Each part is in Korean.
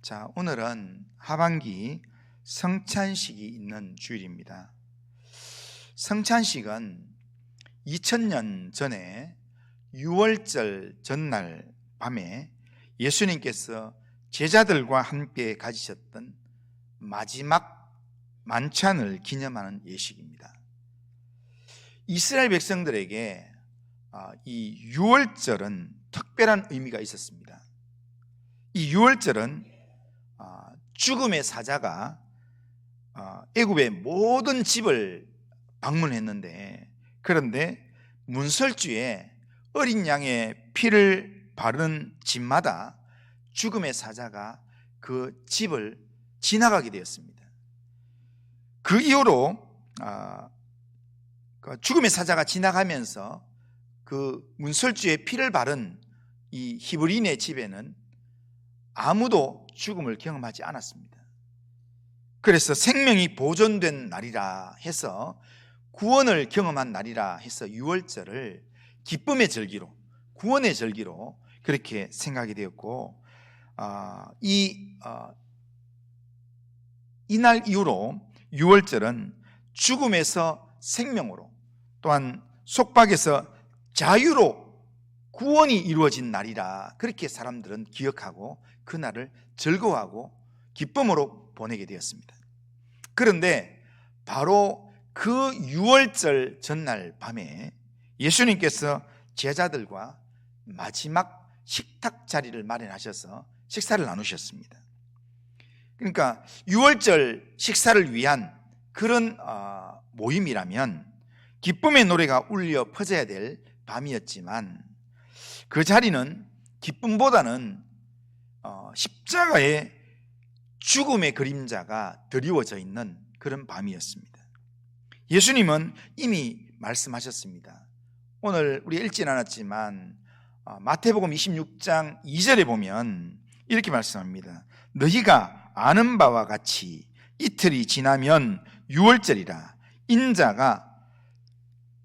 자, 오늘은 하반기 성찬식이 있는 주일입니다. 성찬식은 2000년 전에 6월절 전날 밤에 예수님께서 제자들과 함께 가지셨던 마지막 만찬을 기념하는 예식입니다. 이스라엘 백성들에게 이 6월절은 특별한 의미가 있었습니다. 이 6월절은 죽음의 사자가 애굽의 모든 집을 방문했는데, 그런데 문설주에 어린 양의 피를 바르는 집마다 죽음의 사자가 그 집을 지나가게 되었습니다. 그 이후로 죽음의 사자가 지나가면서 그 문설주에 피를 바른 이 히브리인의 집에는 아무도 죽음을 경험하지 않았습니다. 그래서 생명이 보존된 날이라 해서, 구원을 경험한 날이라 해서 6월절을 기쁨의 절기로, 구원의 절기로 그렇게 생각이 되었고, 이날 이후로 6월절은 죽음에서 생명으로, 또한 속박에서 자유로 구원이 이루어진 날이라 그렇게 사람들은 기억하고 그날을 즐거워하고 기쁨으로 보내게 되었습니다. 그런데 바로 그 6월절 전날 밤에 예수님께서 제자들과 마지막 식탁 자리를 마련하셔서 식사를 나누셨습니다. 그러니까 6월절 식사를 위한 그런 모임이라면 기쁨의 노래가 울려 퍼져야 될 밤이었지만, 그 자리는 기쁨보다는 십자가의 죽음의 그림자가 드리워져 있는 그런 밤이었습니다. 예수님은 이미 말씀하셨습니다. 오늘 우리 읽진 않았지만 마태복음 26장 2절에 보면 이렇게 말씀합니다. 너희가 아는 바와 같이 이틀이 지나면 6월절이라 인자가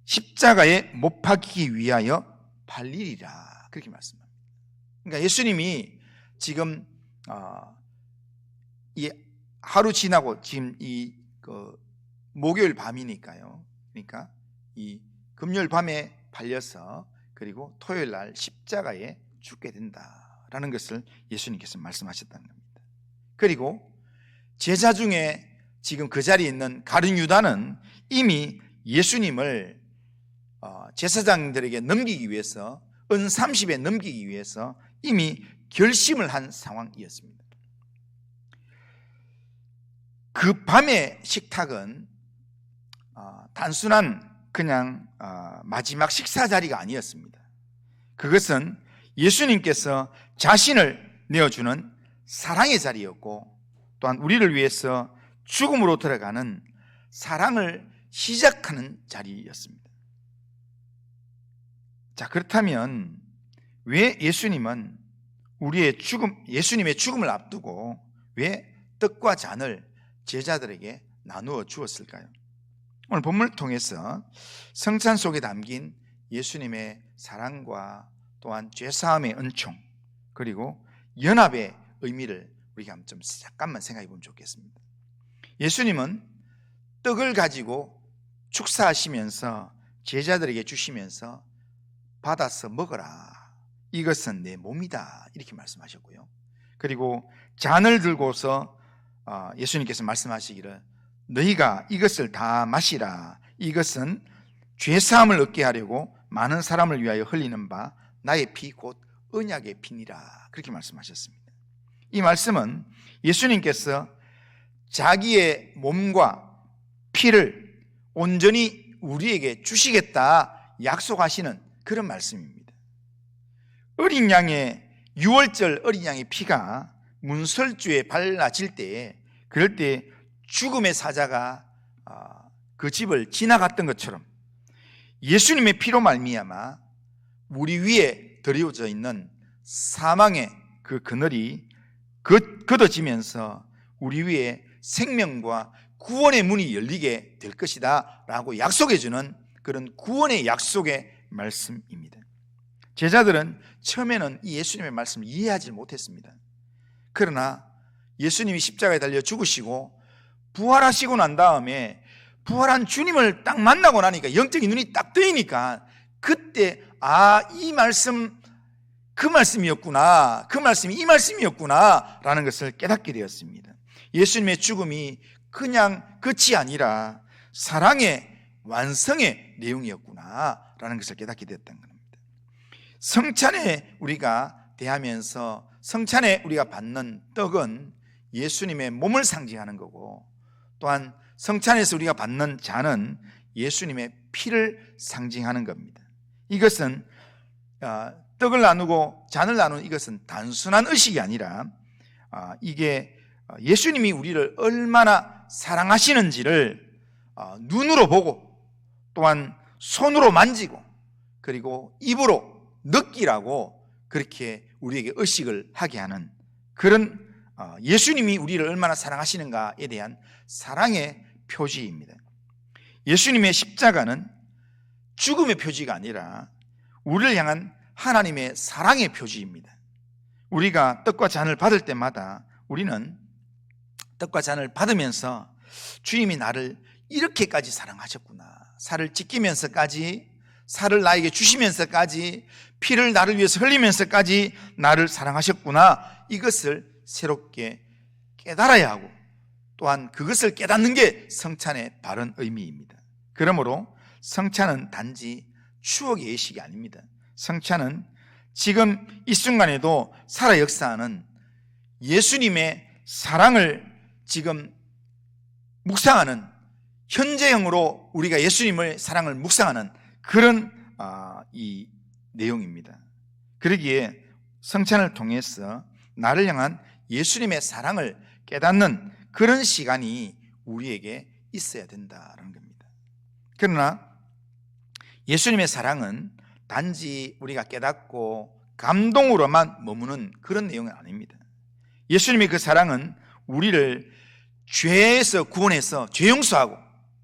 십자가에 못 박히기 위하여 팔리리라, 그렇게 말씀합니다. 그러니까 예수님이 지금 이 하루 지나고 지금 이 목요일 밤이니까요. 그러니까 이 금요일 밤에 팔려서 그리고 토요일 날 십자가에 죽게 된다라는 것을 예수님께서 말씀하셨다는 겁니다. 그리고 제자 중에 지금 그 자리에 있는 가룟 유다는 이미 예수님을 제사장들에게 넘기기 위해서, 은 30에 넘기기 위해서 이미 결심을 한 상황이었습니다. 그 밤의 식탁은 단순한 그냥 마지막 식사 자리가 아니었습니다. 그것은 예수님께서 자신을 내어주는 사랑의 자리였고, 또한 우리를 위해서 죽음으로 들어가는 사랑을 시작하는 자리였습니다. 자, 그렇다면 왜 예수님은 예수님의 죽음을 앞두고 왜 떡과 잔을 제자들에게 나누어 주었을까요? 오늘 본문을 통해서 성찬 속에 담긴 예수님의 사랑과 또한 죄사함의 은총, 그리고 연합의 의미를 우리가 좀 잠깐만 생각해 보면 좋겠습니다. 예수님은 떡을 가지고 축사하시면서 제자들에게 주시면서 받아서 먹어라, 이것은 내 몸이다, 이렇게 말씀하셨고요. 그리고 잔을 들고서 예수님께서 말씀하시기를 너희가 이것을 다 마시라, 이것은 죄사함을 얻게 하려고 많은 사람을 위하여 흘리는 바 나의 피 곧 언약의 피니라, 그렇게 말씀하셨습니다. 이 말씀은 예수님께서 자기의 몸과 피를 온전히 우리에게 주시겠다 약속하시는 그런 말씀입니다. 어린 양의 6월절 어린 양의 피가 문설주에 발라질 때에, 그럴 때 죽음의 사자가 그 집을 지나갔던 것처럼 예수님의 피로 말미암아 우리 위에 드리워져 있는 사망의 그 그늘이 걷어지면서 우리 위에 생명과 구원의 문이 열리게 될 것이다 라고 약속해 주는 그런 구원의 약속의 말씀입니다. 제자들은 처음에는 이 예수님의 말씀을 이해하지 못했습니다. 그러나 예수님이 십자가에 달려 죽으시고 부활하시고 난 다음에 부활한 주님을 딱 만나고 나니까 영적인 눈이 딱 뜨이니까 그때 이 말씀 그 말씀이었구나, 그 말씀이 이 말씀이었구나 라는 것을 깨닫게 되었습니다. 예수님의 죽음이 그냥 끝이 아니라 사랑의 완성의 내용이었구나 라는 것을 깨닫게 되었던 겁니다. 성찬에 우리가 대하면서 성찬에 우리가 받는 떡은 예수님의 몸을 상징하는 거고, 또한 성찬에서 우리가 받는 잔은 예수님의 피를 상징하는 겁니다. 이것은 떡을 나누고 잔을 나누는 이것은 단순한 의식이 아니라 이게 예수님이 우리를 얼마나 사랑하시는지를 눈으로 보고, 또한 손으로 만지고, 그리고 입으로 느끼라고 그렇게 우리에게 의식을 하게 하는 그런 예수님이 우리를 얼마나 사랑하시는가에 대한 사랑의 표지입니다. 예수님의 십자가는 죽음의 표지가 아니라 우리를 향한 하나님의 사랑의 표지입니다. 우리가 떡과 잔을 받을 때마다 우리는 떡과 잔을 받으면서 주님이 나를 이렇게까지 사랑하셨구나, 살을 찢기면서까지, 살을 나에게 주시면서까지, 피를 나를 위해서 흘리면서까지 나를 사랑하셨구나, 이것을 새롭게 깨달아야 하고, 또한 그것을 깨닫는 게 성찬의 바른 의미입니다. 그러므로 성찬은 단지 추억의 예식이 아닙니다. 성찬은 지금 이 순간에도 살아 역사하는 예수님의 사랑을 지금 묵상하는, 현재형으로 우리가 예수님의 사랑을 묵상하는 그런 이 내용입니다. 그러기에 성찬을 통해서 나를 향한 예수님의 사랑을 깨닫는 그런 시간이 우리에게 있어야 된다는 겁니다. 그러나 예수님의 사랑은 단지 우리가 깨닫고 감동으로만 머무는 그런 내용은 아닙니다. 예수님의 그 사랑은 우리를 죄에서 구원해서 죄 용서하고,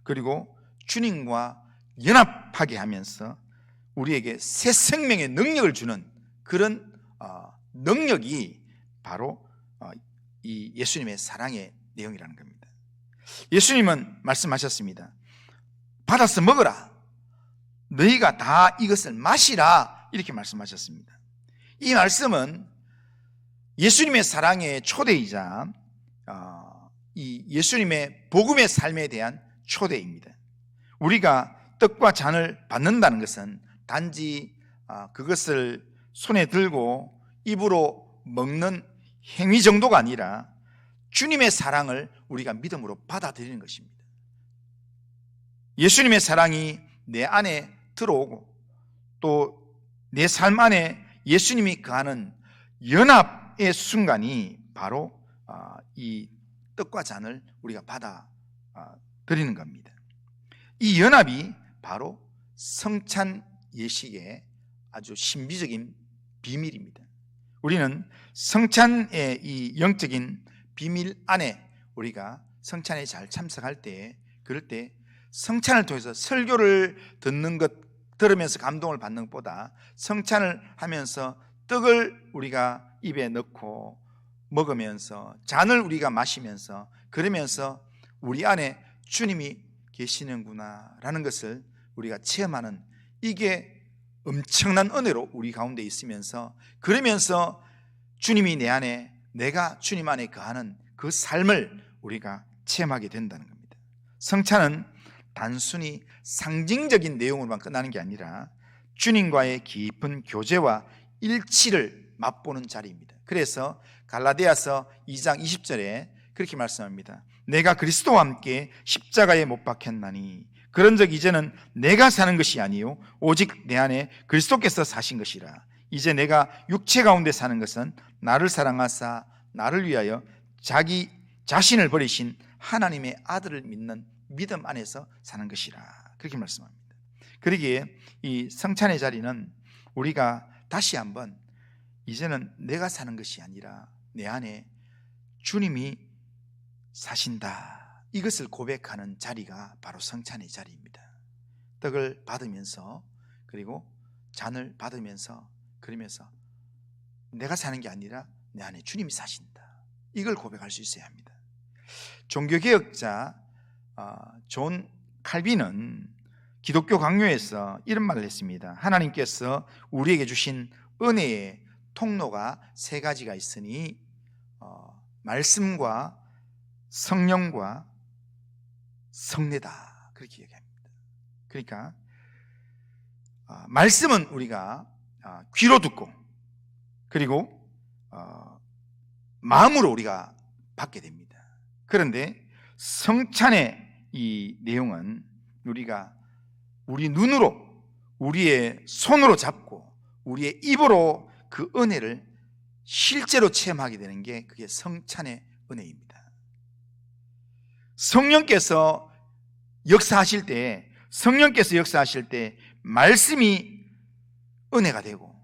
그리고 주님과 연합하게 하면서 우리에게 새 생명의 능력을 주는 그런 능력이 바로 이 예수님의 사랑의 내용이라는 겁니다. 예수님은 말씀하셨습니다. 받아서 먹어라, 너희가 다 이것을 마시라, 이렇게 말씀하셨습니다. 이 말씀은 예수님의 사랑의 초대이자 이 예수님의 복음의 삶에 대한 초대입니다. 우리가 떡과 잔을 받는다는 것은 단지 그것을 손에 들고 입으로 먹는 행위 정도가 아니라 주님의 사랑을 우리가 믿음으로 받아들이는 것입니다. 예수님의 사랑이 내 안에 들어오고, 또 내 삶 안에 예수님이 거하는 연합의 순간이 바로 이 떡과 잔을 우리가 받아들이는 겁니다. 이 연합이 바로 성찬 예식의 아주 신비적인 비밀입니다. 우리는 성찬의 이 영적인 비밀 안에 우리가 성찬에 잘 참석할 때, 그럴 때 성찬을 통해서 설교를 듣는 것, 들으면서 감동을 받는 것보다 성찬을 하면서 떡을 우리가 입에 넣고 먹으면서, 잔을 우리가 마시면서, 그러면서 우리 안에 주님이 계시는구나 라는 것을 우리가 체험하는, 이게 엄청난 은혜로 우리 가운데 있으면서, 그러면서 주님이 내 안에, 내가 주님 안에 거하는 그 삶을 우리가 체험하게 된다는 겁니다. 성찬은 단순히 상징적인 내용으로만 끝나는 게 아니라 주님과의 깊은 교제와 일치를 맛보는 자리입니다. 그래서 갈라디아서 2장 20절에 그렇게 말씀합니다. 내가 그리스도와 함께 십자가에 못 박혔나니 그런즉 이제는 내가 사는 것이 아니요 오직 내 안에 그리스도께서 사신 것이라. 이제 내가 육체 가운데 사는 것은 나를 사랑하사 나를 위하여 자기 자신을 버리신 하나님의 아들을 믿는 믿음 안에서 사는 것이라, 그렇게 말씀합니다. 그러기에 이 성찬의 자리는 우리가 다시 한번 이제는 내가 사는 것이 아니라 내 안에 주님이 사신다, 이것을 고백하는 자리가 바로 성찬의 자리입니다. 떡을 받으면서, 그리고 잔을 받으면서, 그러면서 내가 사는 게 아니라 내 안에 주님이 사신다, 이걸 고백할 수 있어야 합니다. 종교개혁자 존 칼빈은 기독교 강요에서 이런 말을 했습니다. 하나님께서 우리에게 주신 은혜의 통로가 세 가지가 있으니 말씀과 성령과 성례다, 그렇게 얘기합니다. 그러니까 말씀은 우리가 귀로 듣고 그리고 마음으로 우리가 받게 됩니다. 그런데 성찬의 이 내용은 우리가 우리 눈으로, 우리의 손으로 잡고 우리의 입으로 그 은혜를 실제로 체험하게 되는 게 그게 성찬의 은혜입니다. 성령께서 역사하실 때 말씀이 은혜가 되고,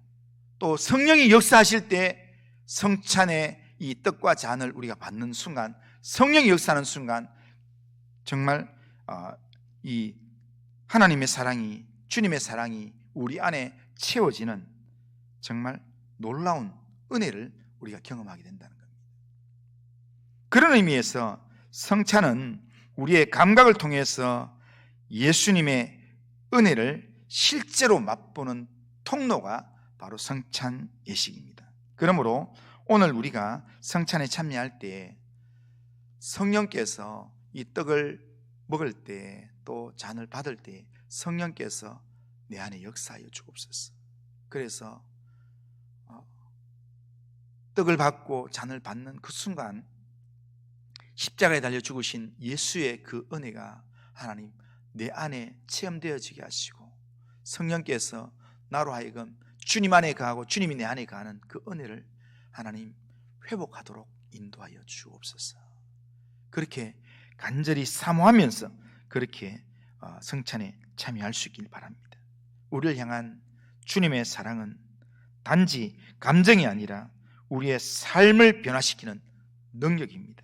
또 성령이 역사하실 때 성찬의 이 떡과 잔을 우리가 받는 순간, 성령이 역사하는 순간 정말 이 하나님의 사랑이, 주님의 사랑이 우리 안에 채워지는 정말 놀라운 은혜를 우리가 경험하게 된다는 겁니다. 그런 의미에서 성찬은 우리의 감각을 통해서 예수님의 은혜를 실제로 맛보는 통로가 바로 성찬 예식입니다. 그러므로 오늘 우리가 성찬에 참여할 때 성령께서 이 떡을 먹을 때, 또 잔을 받을 때 성령께서 내 안에 역사하여 주옵소서. 그래서 떡을 받고 잔을 받는 그 순간 십자가에 달려 죽으신 예수의 그 은혜가 하나님 내 안에 체험되어지게 하시고, 성령께서 나로 하여금 주님 안에 거하고 주님이 내 안에 거하는 그 은혜를 하나님 회복하도록 인도하여 주옵소서. 그렇게 간절히 사모하면서 그렇게 성찬에 참여할 수 있길 바랍니다. 우리를 향한 주님의 사랑은 단지 감정이 아니라 우리의 삶을 변화시키는 능력입니다.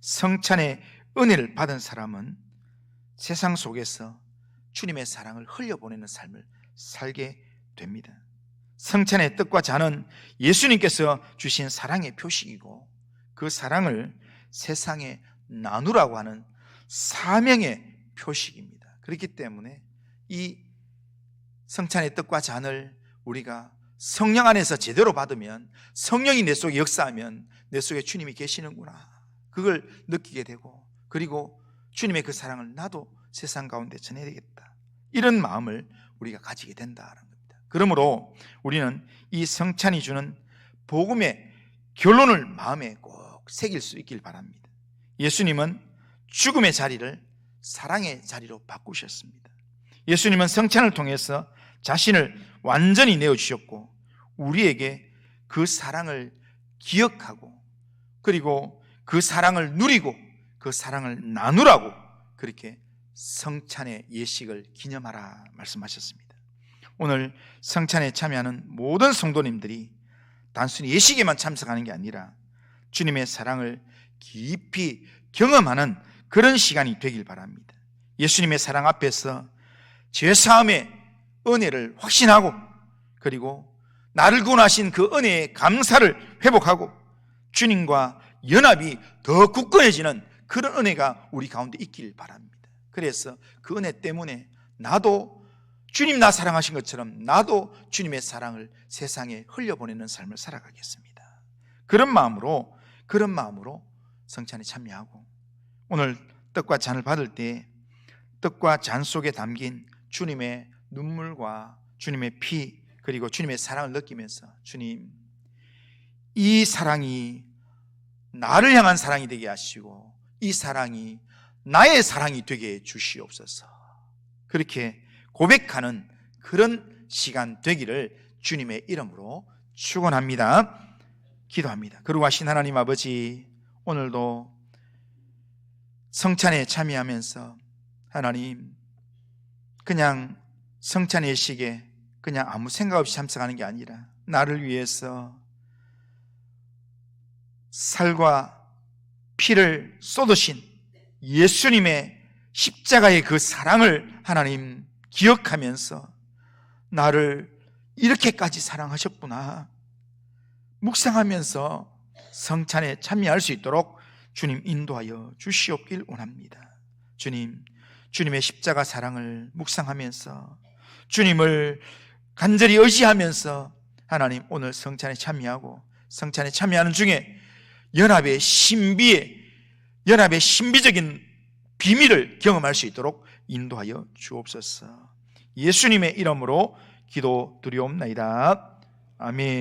성찬의 은혜를 받은 사람은 세상 속에서 주님의 사랑을 흘려보내는 삶을 살게 됩니다. 성찬의 떡과 잔은 예수님께서 주신 사랑의 표식이고, 그 사랑을 세상에 나누라고 하는 사명의 표식입니다. 그렇기 때문에 이 성찬의 떡과 잔을 우리가 성령 안에서 제대로 받으면, 성령이 내 속에 역사하면 내 속에 주님이 계시는구나, 그걸 느끼게 되고, 그리고 주님의 그 사랑을 나도 세상 가운데 전해야 되겠다, 이런 마음을 우리가 가지게 된다는 겁니다. 그러므로 우리는 이 성찬이 주는 복음의 결론을 마음에 꼭 새길 수 있길 바랍니다. 예수님은 죽음의 자리를 사랑의 자리로 바꾸셨습니다. 예수님은 성찬을 통해서 자신을 완전히 내어주셨고, 우리에게 그 사랑을 기억하고, 그리고 그 사랑을 누리고 그 사랑을 나누라고 그렇게 성찬의 예식을 기념하라 말씀하셨습니다. 오늘 성찬에 참여하는 모든 성도님들이 단순히 예식에만 참석하는 게 아니라 주님의 사랑을 깊이 경험하는 그런 시간이 되길 바랍니다. 예수님의 사랑 앞에서 죄사함의 은혜를 확신하고, 그리고 나를 구원하신 그 은혜의 감사를 회복하고, 주님과 연합이 더 굳건해지는 그런 은혜가 우리 가운데 있길 바랍니다. 그래서 그 은혜 때문에 나도 주님 나 사랑하신 것처럼 나도 주님의 사랑을 세상에 흘려보내는 삶을 살아가겠습니다. 그런 마음으로 성찬에 참여하고, 오늘 떡과 잔을 받을 때 떡과 잔 속에 담긴 주님의 눈물과 주님의 피, 그리고 주님의 사랑을 느끼면서, 주님, 이 사랑이 나를 향한 사랑이 되게 하시고 이 사랑이 나의 사랑이 되게 해 주시옵소서. 그렇게 고백하는 그런 시간 되기를 주님의 이름으로 축원합니다. 기도합니다. 거룩하신 하나님 아버지, 오늘도 성찬에 참여하면서 하나님, 그냥 성찬 예식에 그냥 아무 생각 없이 참석하는 게 아니라 나를 위해서 살과 피를 쏟으신 예수님의 십자가의 그 사랑을 하나님 기억하면서 나를 이렇게까지 사랑하셨구나 묵상하면서 성찬에 참여할 수 있도록 주님 인도하여 주시옵길 원합니다. 주님, 주님의 십자가 사랑을 묵상하면서 주님을 간절히 의지하면서 하나님 오늘 성찬에 참여하고 성찬에 참여하는 중에 연합의 신비적인 비밀을 경험할 수 있도록 인도하여 주옵소서. 예수님의 이름으로 기도드리옵나이다. 아멘.